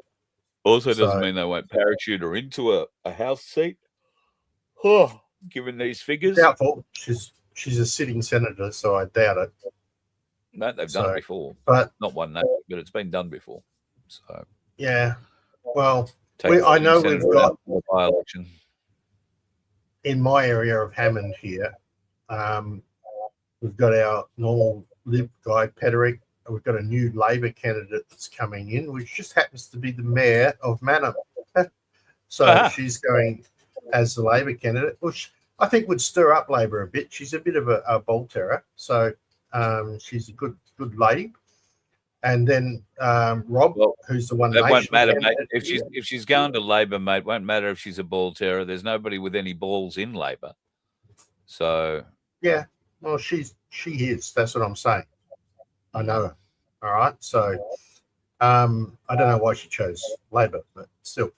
Also doesn't mean they won't parachute her into a House seat. Oh, given these figures. Doubtful. She's a sitting senator, so I doubt it. No, they've done it before. But not One Nation, but it's been done before. So yeah. Well, I know we've got a by-election. In my area of Hammond here, we've got our normal Lib guy, Pederick, and we've got a new Labor candidate that's coming in, which just happens to be the mayor of Manham. So she's going as the Labor candidate, which I think would stir up Labor a bit. She's a bit of a bull terror, so she's a good lady. And then Rob, who's the One Nation. It won't matter, mate. If she's going to Labor, mate, won't matter if she's a ball terror. There's nobody with any balls in Labor. So yeah, well, she is. That's what I'm saying. I know her. All right. So I don't know why she chose Labor, but still.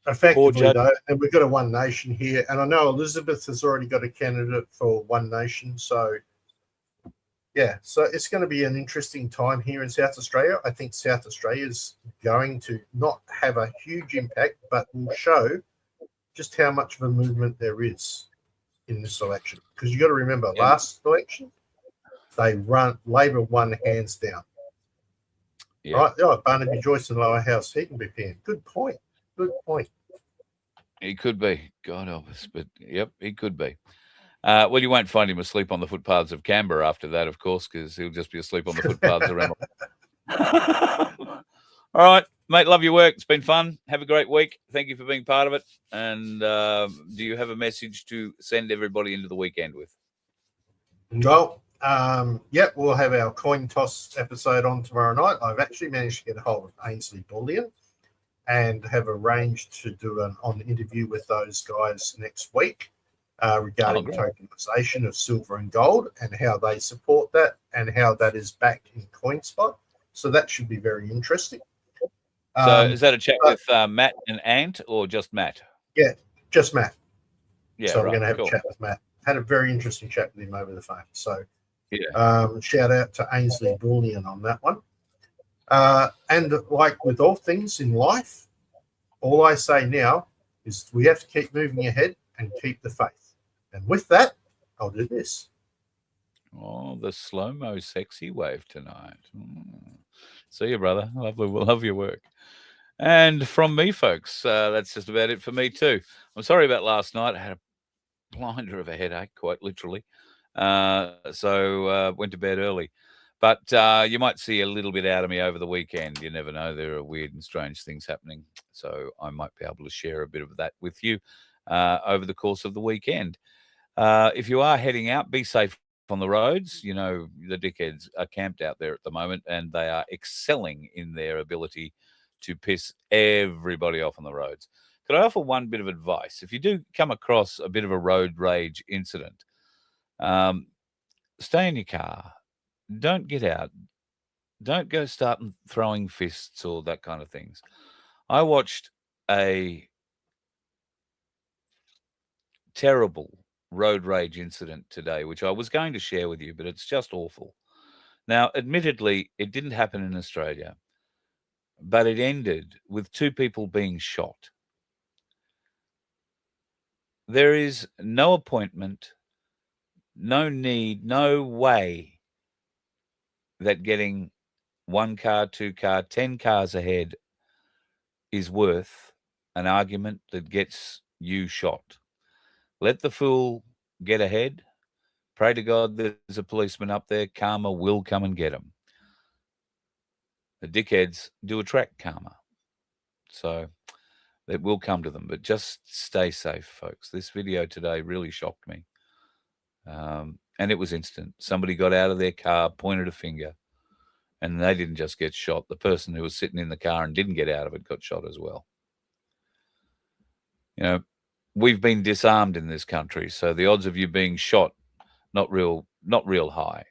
Effectively, though, and we've got a One Nation here, and I know Elizabeth has already got a candidate for One Nation, so yeah, so it's going to be an interesting time here in South Australia. I think South Australia is going to not have a huge impact, but will show just how much of a movement there is in this election. Because you got to remember, last election, Labor won hands down. Yeah. Right? Oh, Barnaby Joyce in Lower House, he can be paying. Good point. Good point. He could be. God help us. But, yep, he could be. Well, you won't find him asleep on the footpaths of Canberra after that, of course, because he'll just be asleep on the footpaths around. All right, mate, love your work. It's been fun. Have a great week. Thank you for being part of it. And do you have a message to send everybody into the weekend with? Well, we'll have our coin toss episode on tomorrow night. I've actually managed to get a hold of Ainslie Bullion and have arranged to do an interview with those guys next week regarding tokenization of silver and gold and how they support that and how that is backed in CoinSpot. So that should be very interesting. So is that a chat with Matt and Ant or just Matt? Yeah, just Matt. Yeah, so we're going to have a chat with Matt. Had a very interesting chat with him over the phone. So shout out to Ainslie Bullion on that one. And like with all things in life, all I say now is we have to keep moving ahead and keep the faith. And with that, I'll do this. Oh, the slow-mo sexy wave tonight. See you, brother. Lovely. We'll love your work. And from me, folks, that's just about it for me too. I'm sorry about last night. I had a blinder of a headache, quite literally. So went to bed early. But you might see a little bit out of me over the weekend. You never know. There are weird and strange things happening. So I might be able to share a bit of that with you over the course of the weekend. If you are heading out, be safe on the roads. You know, the dickheads are camped out there at the moment, and they are excelling in their ability to piss everybody off on the roads. Could I offer one bit of advice? If you do come across a bit of a road rage incident, stay in your car. Don't get out. Don't go start throwing fists or that kind of things. I watched a terrible road rage incident today, which I was going to share with you, but it's just awful. Now, admittedly, it didn't happen in Australia, but it ended with 2 people being shot. There is no appointment, no need, no way that getting 1 car, 2 car, 10 cars ahead is worth an argument that gets you shot. Let the fool get ahead. Pray to God there's a policeman up there. Karma will come and get him. The dickheads do attract karma. So it will come to them. But just stay safe, folks. This video today really shocked me. And it was instant. Somebody got out of their car, pointed a finger, and they didn't just get shot. The person who was sitting in the car and didn't get out of it got shot as well. You know, we've been disarmed in this country, so the odds of you being shot, not real high.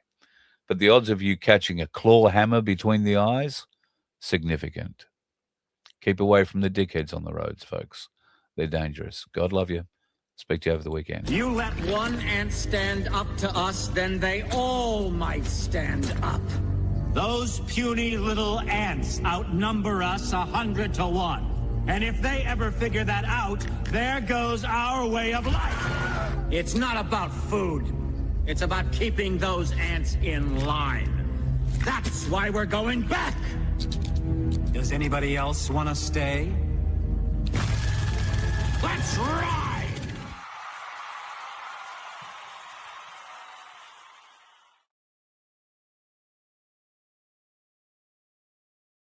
But the odds of you catching a claw hammer between the eyes, significant. Keep away from the dickheads on the roads, folks. They're dangerous. God love you. Speak to you over the weekend. You let one ant stand up to us, then they all might stand up. Those puny little ants outnumber us 100 to 1. And if they ever figure that out, there goes our way of life. It's not about food. It's about keeping those ants in line. That's why we're going back. Does anybody else want to stay?